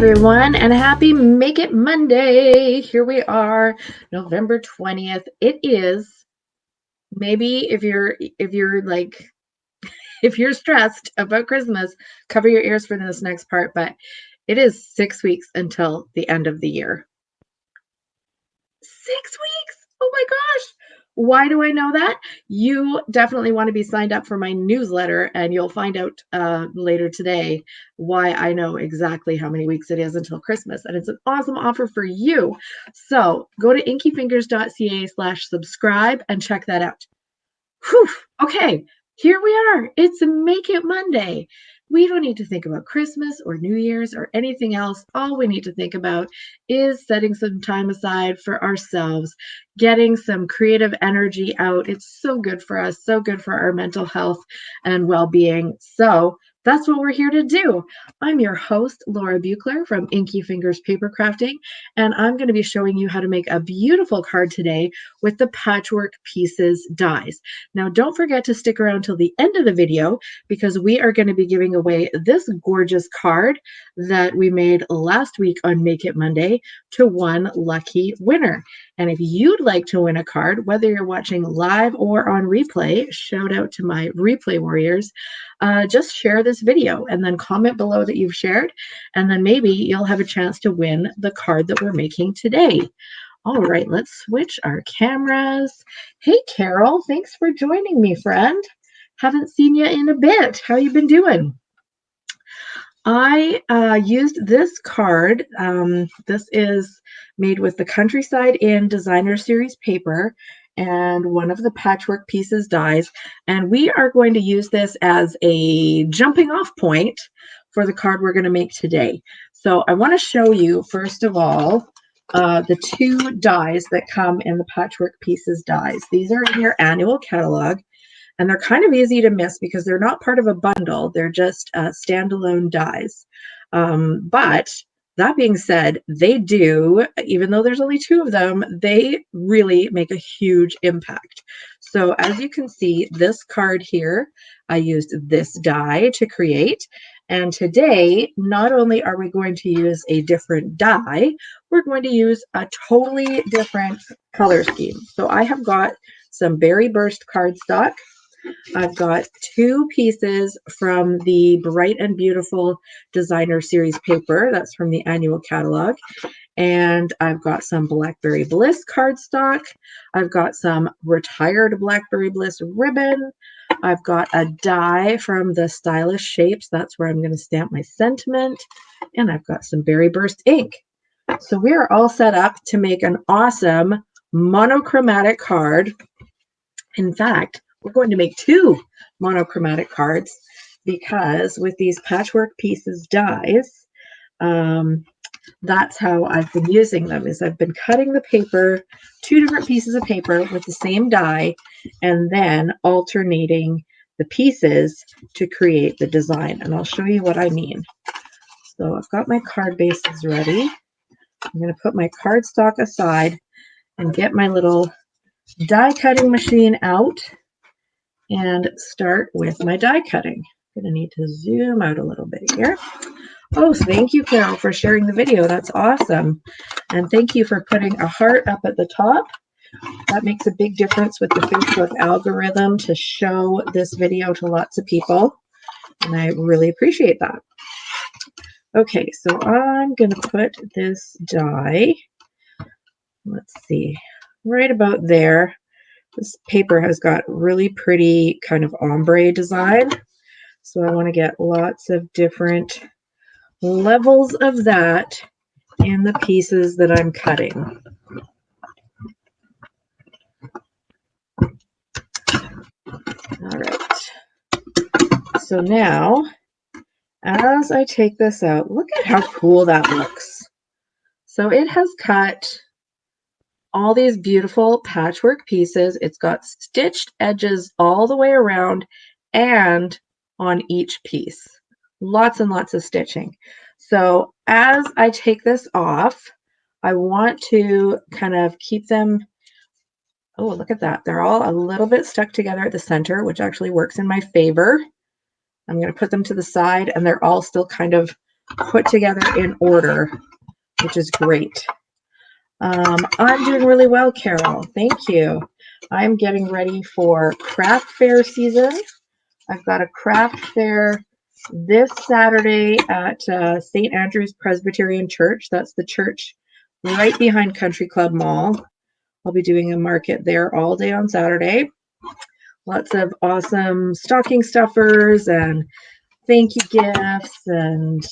everyone, and happy Make It Monday. Here we are, November 20th. It is maybe if you're like if you're stressed about Christmas, cover your ears for this next part, but it is 6 weeks until the end of the year. 6 weeks? Oh my gosh. Why do I know that? You definitely want to be signed up for my newsletter, and you'll find out later today why I know exactly how many weeks it is until Christmas. And it's an awesome offer for you. So go to inkyfingers.ca/subscribe and check that out. Whew. Okay, here we are. It's Make It Monday. We don't need to think about Christmas or New Year's or anything else. All we need to think about is setting some time aside for ourselves, getting some creative energy out. It's so good for us, so good for our mental health and well-being. So that's what we're here to do. I'm your host, Laura Buechler from Inkyfingers Papercrafting, and I'm going to be showing you how to make a beautiful card today with the Patchwork Pieces dies. Now, don't forget to stick around till the end of the video because we are going to be giving away this gorgeous card that we made last week on Make It Monday to one lucky winner. And if you'd like to win a card, whether you're watching live or on replay, shout out to my replay warriors, just share this video and then comment below that you've shared, and then maybe you'll have a chance to win the card that we're making today. All right, let's switch our cameras. Hey, Carol, thanks for joining me, friend. Haven't seen you in a bit. How you been doing? I used this card. This is made with the Countryside Inn Designer Series paper and one of the Patchwork Pieces dies. And we are going to use this as a jumping off point for the card we're going to make today. So I want to show you, first of all, the two dies that come in the Patchwork Pieces dies. These are in your annual catalog, and they're kind of easy to miss because they're not part of a bundle. They're just standalone dies. But that being said, they do, even though there's only two of them, they really make a huge impact. So as you can see, this card here, I used this die to create. And today, not only are we going to use a different die, we're going to use a totally different color scheme. So I have got some Berry Burst cardstock. I've got two pieces from the Bright and Beautiful Designer Series paper. That's from the annual catalog. And I've got some Blackberry Bliss cardstock. I've got some retired Blackberry Bliss ribbon. I've got a die from the Stylish Shapes. That's where I'm going to stamp my sentiment. And I've got some Berry Burst ink. So we are all set up to make an awesome monochromatic card. In fact, we're going to make two monochromatic cards because with these Patchwork Pieces dies, that's how I've been using them, is I've been cutting the paper, two different pieces of paper with the same die, and then alternating the pieces to create the design. And I'll show you what I mean. So I've got my card bases ready. I'm going to put my cardstock aside and get my little die cutting machine out and start with my die cutting. I'm going to need to zoom out a little bit here. Oh, thank you, Carol, for sharing the video. That's awesome. And thank you for putting a heart up at the top. That makes a big difference with the Facebook algorithm to show this video to lots of people. And I really appreciate that. Okay, so I'm going to put this die, let's see, right about there. This paper has got really pretty kind of ombre design. So I want to get lots of different levels of that in the pieces that I'm cutting. All right. So now, as I take this out, look at how cool that looks. So it has cut all these beautiful patchwork pieces. It's got stitched edges all the way around and on each piece. Lots and lots of stitching. So as I take this off, I want to kind of keep them, oh, look at that. They're all a little bit stuck together at the center, which actually works in my favor. I'm going to put them to the side, and they're all still kind of put together in order, which is great. I'm doing really well, Carol. Thank you. I'm getting ready for craft fair season. I've got a craft fair this Saturday at St. Andrew's Presbyterian Church. That's the church right behind Country Club Mall. I'll be doing a market there all day on Saturday. Lots of awesome stocking stuffers and thank you gifts and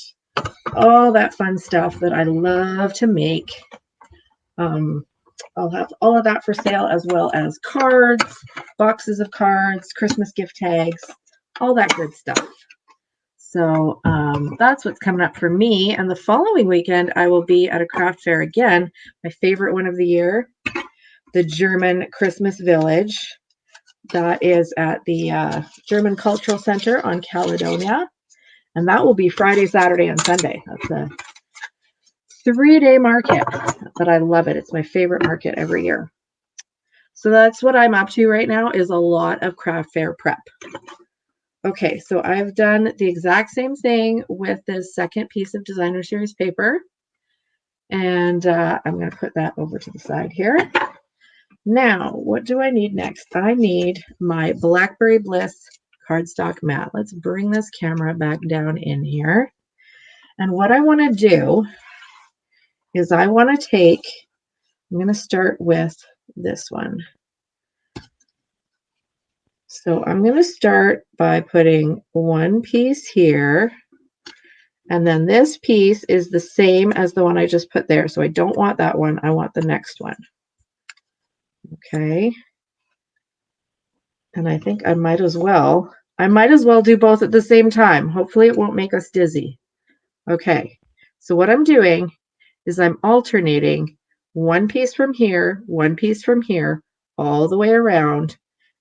all that fun stuff that I love to make. I'll have all of that for sale, as well as cards, boxes of cards, Christmas gift tags, all that good stuff. So that's what's coming up for me. And the following weekend, I will be at a craft fair again, my favorite one of the year, the German Christmas Village. That is at the German Cultural Center on Caledonia. And that will be Friday, Saturday, and Sunday. That's a 3-day market, but I love it. It's my favorite market every year. So that's what I'm up to right now, is a lot of craft fair prep. Okay, so I've done the exact same thing with this second piece of designer series paper. And I'm going to put that over to the side here. Now, what do I need next? I need my Blackberry Bliss cardstock mat. Let's bring this camera back down in here. And what I want to do is I want to take, I'm going to start with this one. So I'm going to start by putting one piece here, and then this piece is the same as the one I just put there. So I don't want that one. I want the next one. Okay. And I think I might as well do both at the same time. Hopefully it won't make us dizzy. Okay. So what I'm doing is I'm alternating one piece from here, one piece from here, all the way around.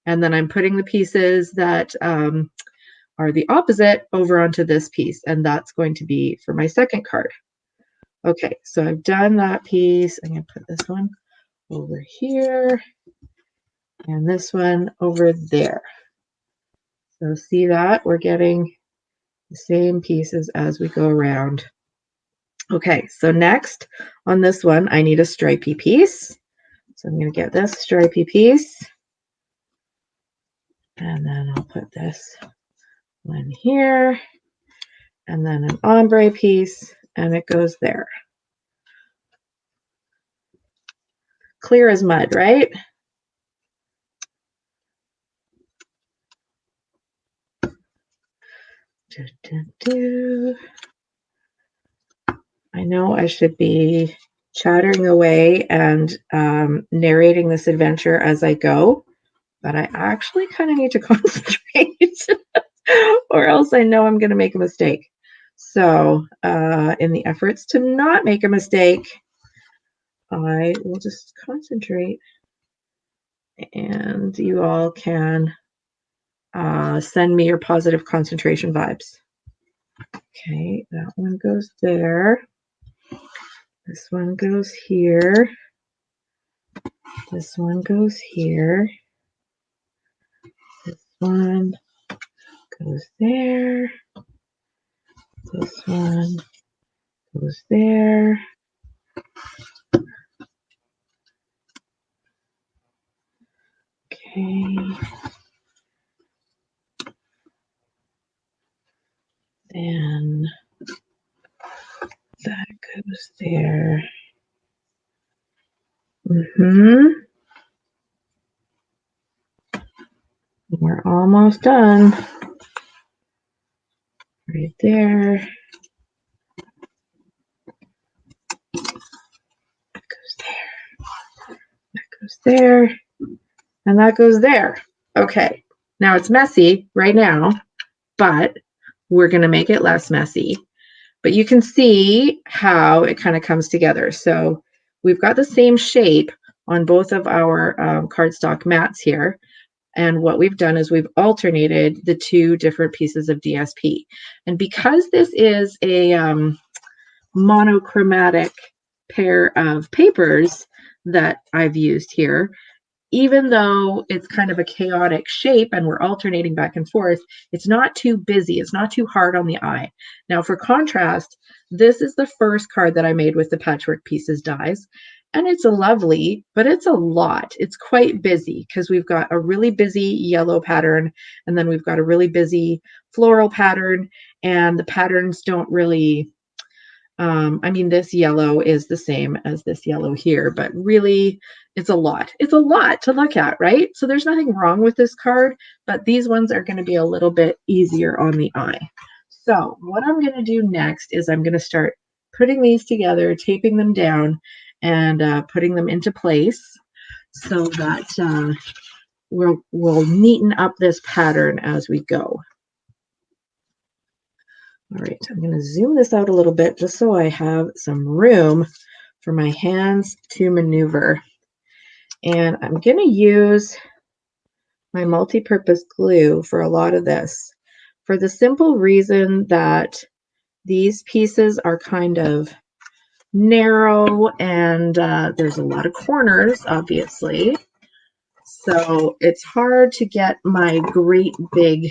And then I'm putting the pieces that are the opposite over onto this piece. And that's going to be for my second card. Okay, so I've done that piece. I'm going to put this one over here and this one over there. So see that? We're getting the same pieces as we go around. Okay, so next on this one, I need a stripy piece. So I'm going to get this stripy piece. And then I'll put this one here. And then an ombre piece. And it goes there. Clear as mud, right? I know I should be chattering away and narrating this adventure as I go, but I actually kind of need to concentrate or else I know I'm going to make a mistake. So in the efforts to not make a mistake, I will just concentrate, and you all can send me your positive concentration vibes. Okay, that one goes there. This one goes here. This one goes here. This one goes there. This one goes there. Okay. Then that goes there. We're almost done. Right there. That goes there. That goes there. And that goes there. Okay. Now it's messy right now, but we're going to make it less messy. But you can see how it kind of comes together. So we've got the same shape on both of our cardstock mats here. And what we've done is we've alternated the two different pieces of DSP. And because this is a monochromatic pair of papers that I've used here, even though it's kind of a chaotic shape and we're alternating back and forth, it's not too busy. It's not too hard on the eye. Now for contrast, this is the first card that I made with the Patchwork Pieces dies. And it's a lovely, but it's a lot. It's quite busy because we've got a really busy yellow pattern, and then we've got a really busy floral pattern, and the patterns don't really, I mean, this yellow is the same as this yellow here, but really it's a lot. It's a lot to look at, right? So there's nothing wrong with this card, but these ones are going to be a little bit easier on the eye. So what I'm going to do next is I'm going to start putting these together, taping them down, and putting them into place so that we'll neaten up this pattern as we go. All right, I'm going to zoom this out a little bit just so I have some room for my hands to maneuver. And I'm going to use my multi-purpose glue for a lot of this, for the simple reason that these pieces are kind of narrow and there's a lot of corners, obviously. So it's hard to get my great big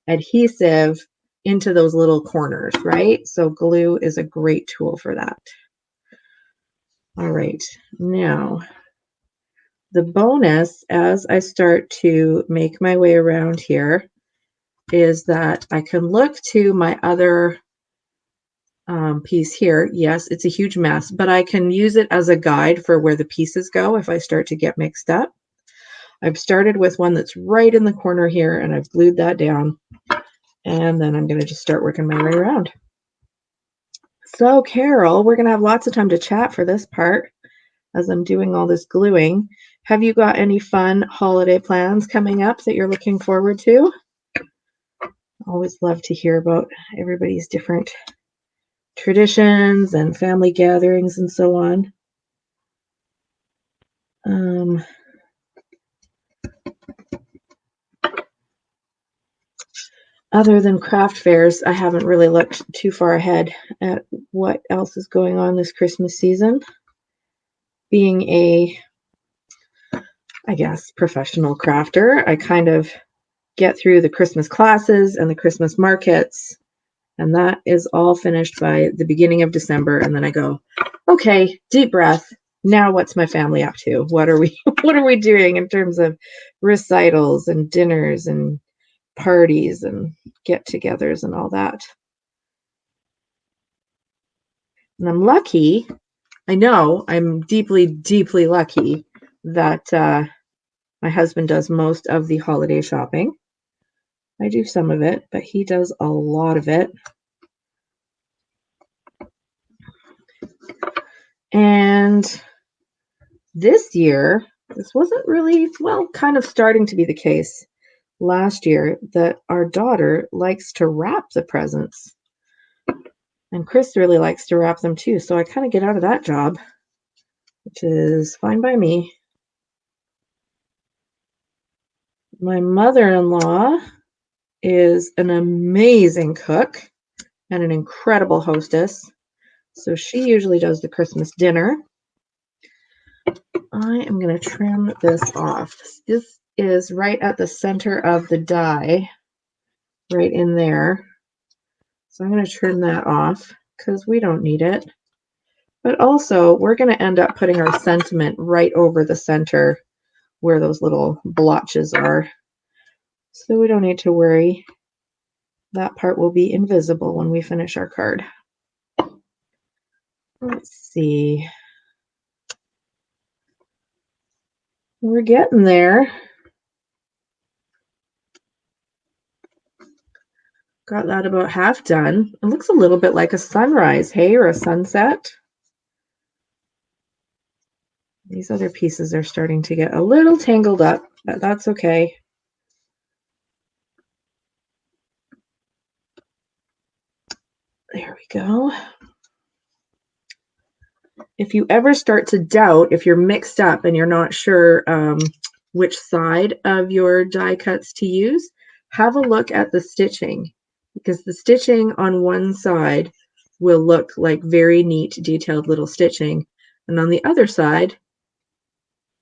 adhesive into those little corners, right? So glue is a great tool for that. All right, now the bonus as I start to make my way around here is that I can look to my other piece here. Yes, it's a huge mess, but I can use it as a guide for where the pieces go if I start to get mixed up. I've started with one that's right in the corner here, and I've glued that down, and then I'm going to just start working my way around. So Carol, we're going to have lots of time to chat for this part as I'm doing all this gluing. Have you got any fun holiday plans coming up that you're looking forward to? Always love to hear about everybody's different traditions and family gatherings and so on. Other than craft fairs, I haven't really looked too far ahead at what else is going on this Christmas season. Being a, I guess, professional crafter, I kind of get through the Christmas classes and the Christmas markets, and that is all finished by the beginning of December, and then I go, okay, deep breath. Now what's my family up to? What are we doing in terms of recitals and dinners and parties and get-togethers and all that? And I'm lucky, I know I'm deeply, deeply lucky that my husband does most of the holiday shopping. I do some of it, but he does a lot of it. And this year, this wasn't really, well, kind of starting to be the case last year, that our daughter likes to wrap the presents. And Chris really likes to wrap them too, so I kind of get out of that job, which is fine by me. My mother-in-law is an amazing cook and an incredible hostess, so she usually does the Christmas dinner. I am going to trim this off. This is right at the center of the die, right in there. So I'm going to trim that off because we don't need it. But also, we're going to end up putting our sentiment right over the center where those little blotches are. So we don't need to worry. That part will be invisible when we finish our card. Let's see. We're getting there. Got that about half done. It looks a little bit like a sunrise, hey, or a sunset. These other pieces are starting to get a little tangled up, but that's okay. There we go. If you ever start to doubt, if you're mixed up and you're not sure which side of your die cuts to use, have a look at the stitching, because the stitching on one side will look like very neat, detailed little stitching, and on the other side,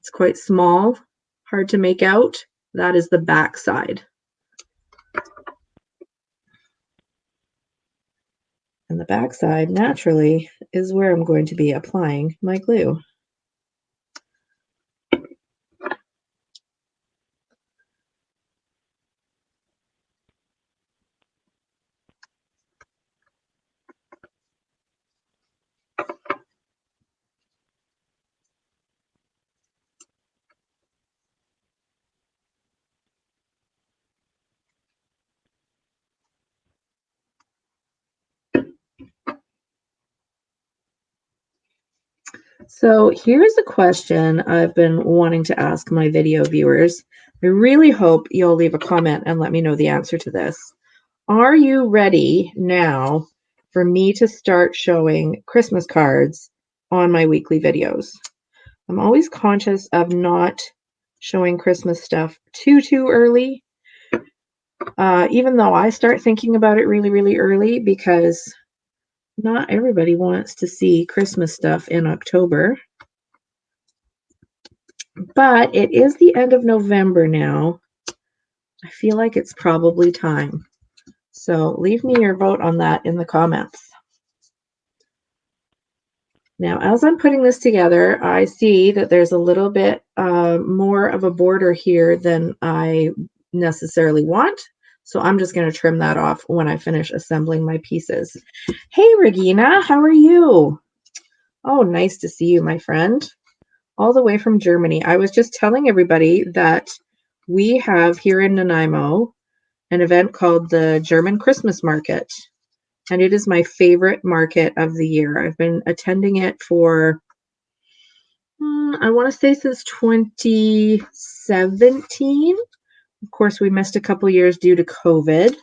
it's quite small hard to make out, that is the back side. And the back side, naturally, is where I'm going to be applying my glue. So here's a question I've been wanting to ask my video viewers. I really hope you'll leave a comment and let me know the answer to this. Are you ready now for me to start showing Christmas cards on my weekly videos? I'm always conscious of not showing Christmas stuff too early, even though I start thinking about it really early, because not everybody wants to see Christmas stuff in October. But it is the end of November now. I feel like it's probably time. So leave me your vote on that in the comments. Now, as I'm putting this together, I see that there's a little bit more of a border here than I necessarily want. So I'm just going to trim that off when I finish assembling my pieces. Hey, Regina, how are you? Oh, nice to see you, my friend. All the way from Germany. I was just telling everybody that we have here in Nanaimo an event called the German Christmas Market, and it is my favorite market of the year. I've been attending it for, I want to say since 2017. Of course, we missed a couple years due to COVID,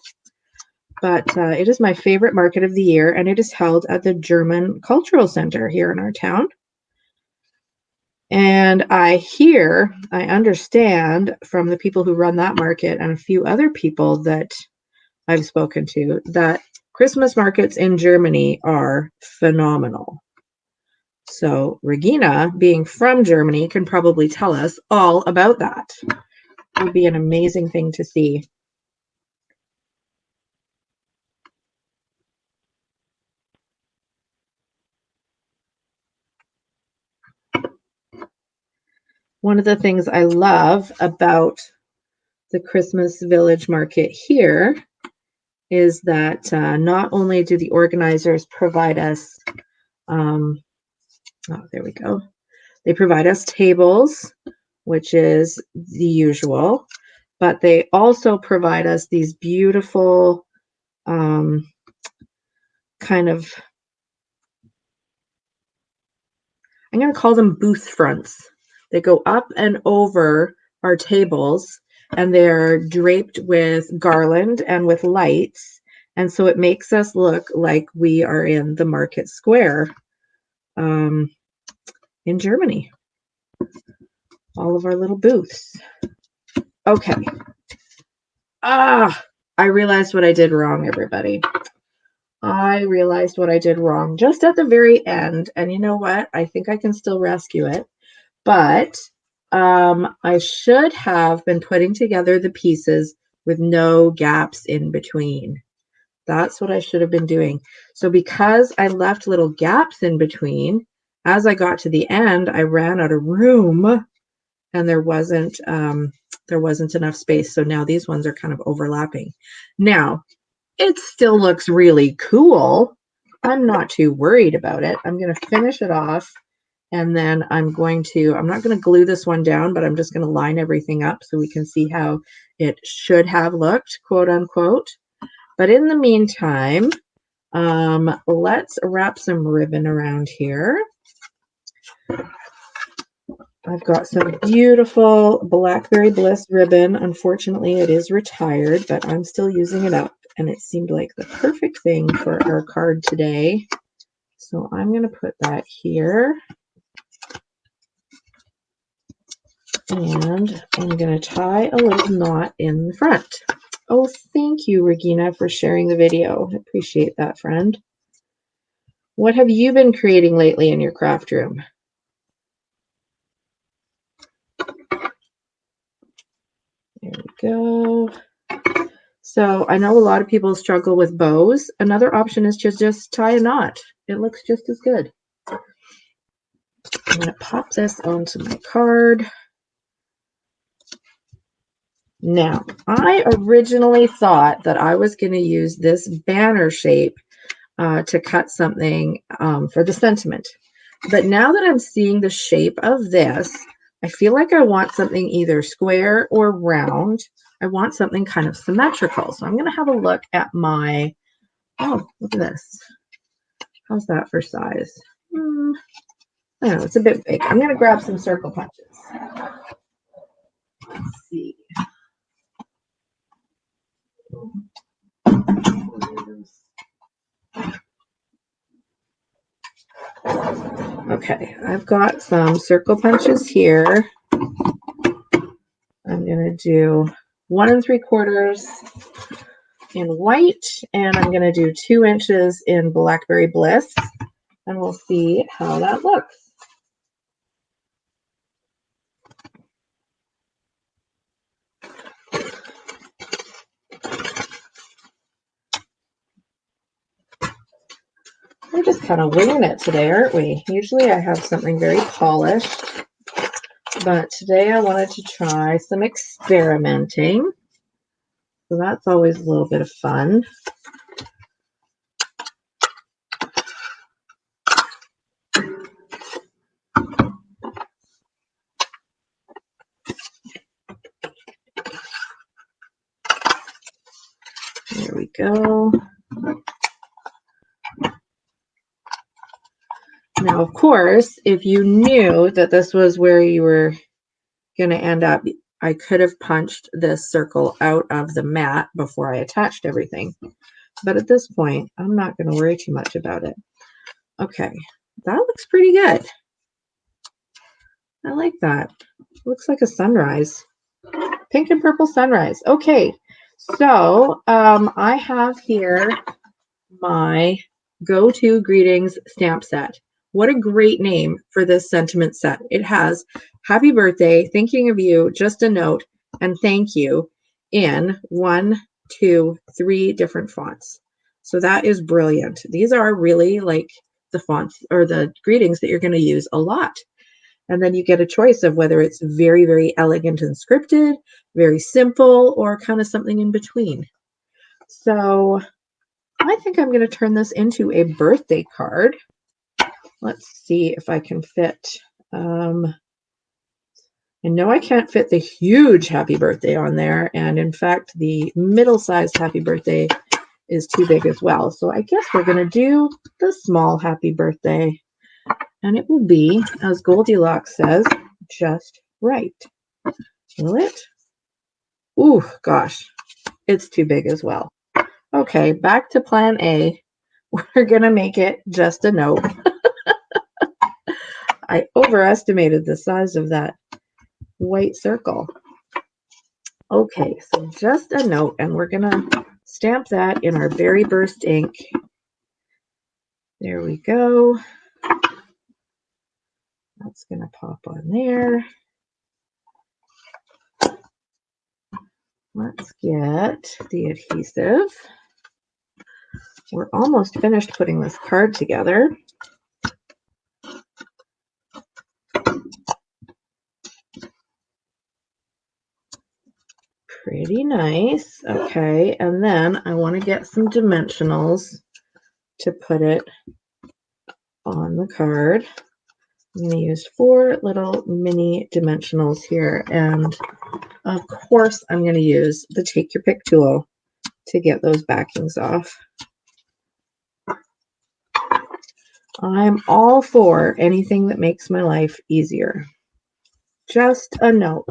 but it is my favorite market of the year, and it is held at the German Cultural Center here in our town. And I understand from the people who run that market and a few other people that I've spoken to that Christmas markets in Germany are phenomenal. So Regina, being from Germany, can probably tell us all about that. It would be an amazing thing to see. One of the things I love about the Christmas Village Market here is that not only do the organizers provide us, oh, there we go. They provide us tables, which is the usual, but they also provide us these beautiful kind of, I'm going to call them booth fronts. They go up and over our tables, and they're draped with garland and with lights. And so it makes us look like we are in the market square in Germany. All of our little booths. Okay. I realized what I did wrong, everybody. I realized what I did wrong just at the very end. And you know what? I think I can still rescue it. But I should have been putting together the pieces with no gaps in between. That's what I should have been doing. So because I left little gaps in between, as I got to the end, I ran out of room and there wasn't enough space. So now these ones are kind of overlapping. Now, it still looks really cool. I'm not too worried about it. I'm going to finish it off. And then I'm not going to glue this one down, but I'm just going to line everything up so we can see how it should have looked, quote unquote. But in the meantime, let's wrap some ribbon around here. I've got some beautiful Blackberry Bliss ribbon. Unfortunately, it is retired, but I'm still using it up. And it seemed like the perfect thing for our card today. So I'm going to put that here. And I'm going to tie a little knot in the front. Oh, thank you, Regina, for sharing the video. I appreciate that, friend. What have you been creating lately in your craft room? There we go. So I know a lot of people struggle with bows. Another option is to just tie a knot. It looks just as good. I'm going to pop this onto my card. Now, I originally thought that I was going to use this banner shape to cut something for the sentiment. But now that I'm seeing the shape of this, I feel like I want something either square or round. I want something kind of symmetrical. So I'm going to have a look at my, oh, look at this. How's that for size? I don't know, it's a bit big. I'm going to grab some circle punches. Let's see. Okay, I've got some circle punches here. I'm going to do 1 3/4 in white, and I'm going to do 2 inches in Blackberry Bliss, and we'll see how that looks. We're just kind of winging it today, aren't we? Usually I have something very polished, but today I wanted to try some experimenting. So that's always a little bit of fun. There we go. Now, of course, if you knew that this was where you were going to end up, I could have punched this circle out of the mat before I attached everything. But at this point, I'm not going to worry too much about it. Okay, that looks pretty good. I like that. Looks like a sunrise. Pink and purple sunrise. Okay, so I have here my go-to greetings stamp set. What a great name for this sentiment set. It has happy birthday, thinking of you, just a note, and thank you in 1, 2, 3 different fonts. So that is brilliant. These are really like the fonts or the greetings that you're going to use a lot. And then you get a choice of whether it's very, very elegant and scripted, very simple, or kind of something in between. So I think I'm going to turn this into a birthday card. Let's see if I can fit. I know I can't fit the huge happy birthday on there. And in fact, the middle-sized happy birthday is too big as well. So I guess we're going to do the small happy birthday. And it will be, as Goldilocks says, just right. Will it? Ooh, gosh, it's too big as well. Okay, back to plan A. We're going to make it just a note. I overestimated the size of that white circle. Okay, so just a note, and we're going to stamp that in our Berry Burst ink. There we go. That's going to pop on there. Let's get the adhesive. We're almost finished putting this card together. Pretty nice. Okay, and then I want to get some dimensionals to put it on the card. I'm going to use 4 little mini dimensionals here, and of course I'm going to use the Take Your Pick tool to get those backings off. I'm all for anything that makes my life easier. Just a note.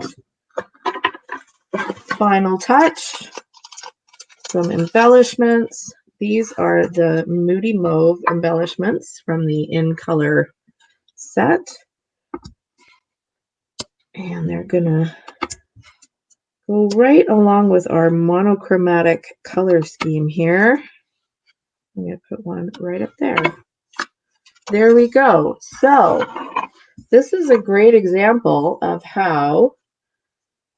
Final touch, some embellishments. These are the Moody Mauve embellishments from the In Color set. And they're gonna go right along with our monochromatic color scheme here. I'm gonna put one right up there. There we go. So this is a great example of how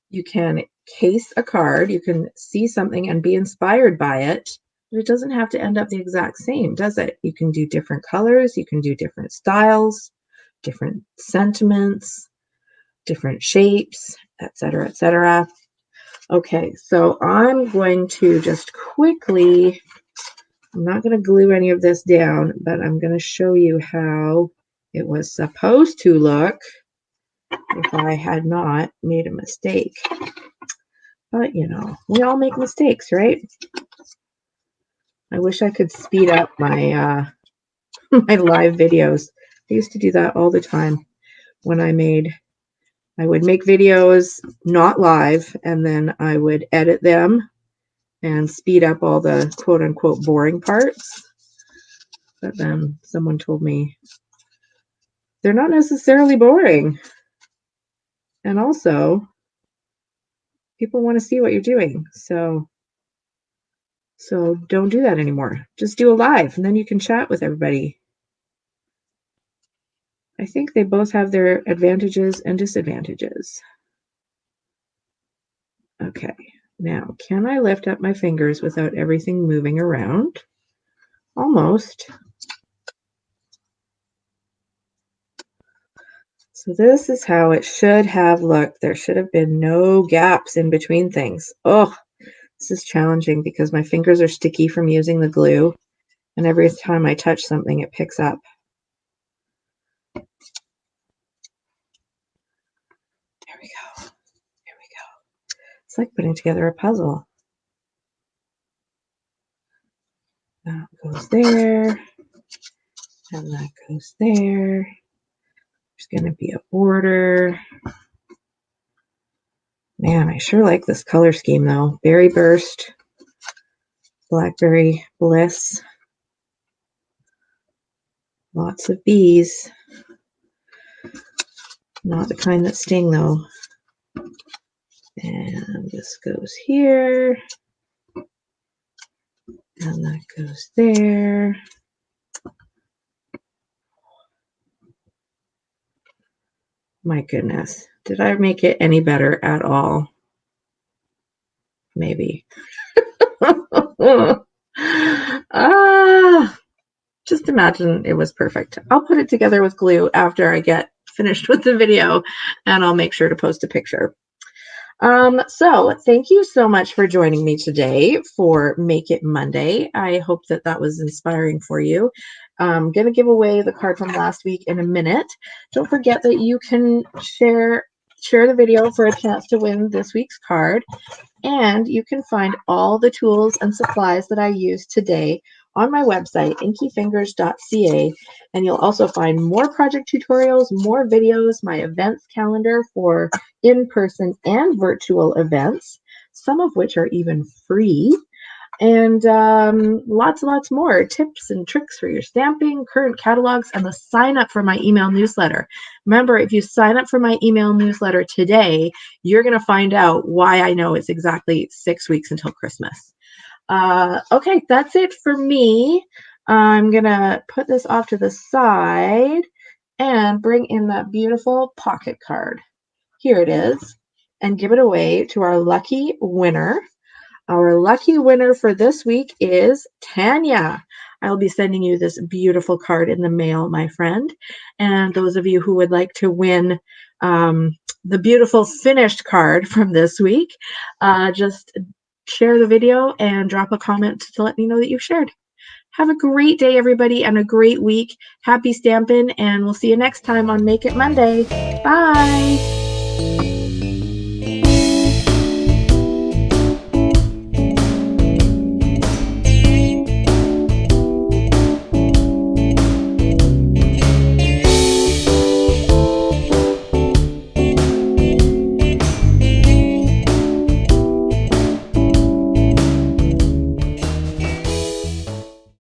you can case a card. You can see something and be inspired by it, but it doesn't have to end up the exact same, does it? You can do different colors, you can do different styles, different sentiments, different shapes, etc., etc. Okay, so I'm going to just quickly, I'm not going to glue any of this down, but I'm going to show you how it was supposed to look if I had not made a mistake. But, you know, we all make mistakes, right? I wish I could speed up my my live videos. I used to do that all the time when I would make videos not live, and then I would edit them and speed up all the quote-unquote boring parts. But then someone told me they're not necessarily boring. And also, people want to see what you're doing. So don't do that anymore. Just do a live, and then you can chat with everybody. I think they both have their advantages and disadvantages. Okay, now can I lift up my fingers without everything moving around? Almost. So this is how it should have looked. There should have been no gaps in between things. Oh, this is challenging because my fingers are sticky from using the glue, and every time I touch something, it picks up. There we go. There we go. It's like putting together a puzzle. That goes there, and that goes there. There's going to be a border. Man, I sure like this color scheme though. Berry Burst, Blackberry Bliss. Lots of bees. Not the kind that sting though. And this goes here. And that goes there. My goodness. Did I make it any better at all? Maybe. Just imagine it was perfect. I'll put it together with glue after I get finished with the video, and I'll make sure to post a picture. So thank you so much for joining me today for Make It Monday. I hope that that was inspiring for you. I'm going to give away the card from last week in a minute. Don't forget that you can share the video for a chance to win this week's card. And you can find all the tools and supplies that I used today on my website, Inkyfingers.ca. And you'll also find more project tutorials, more videos, my events calendar for in-person and virtual events, some of which are even free, and lots and lots more tips and tricks for your stamping, current catalogs, and the sign up for my email newsletter. Remember, if you sign up for my email newsletter today, you're going to find out why I know it's exactly 6 weeks until Christmas. Okay, that's it for me. I'm going to put this off to the side and bring in that beautiful pocket card. Here it is, and give it away to our lucky winner. Our lucky winner for this week is Tanya. I'll be sending you this beautiful card in the mail, my friend. And those of you who would like to win the beautiful finished card from this week, just share the video and drop a comment to let me know that you've shared. Have a great day, everybody, and a great week. Happy stamping, and we'll see you next time on Make It Monday. Bye.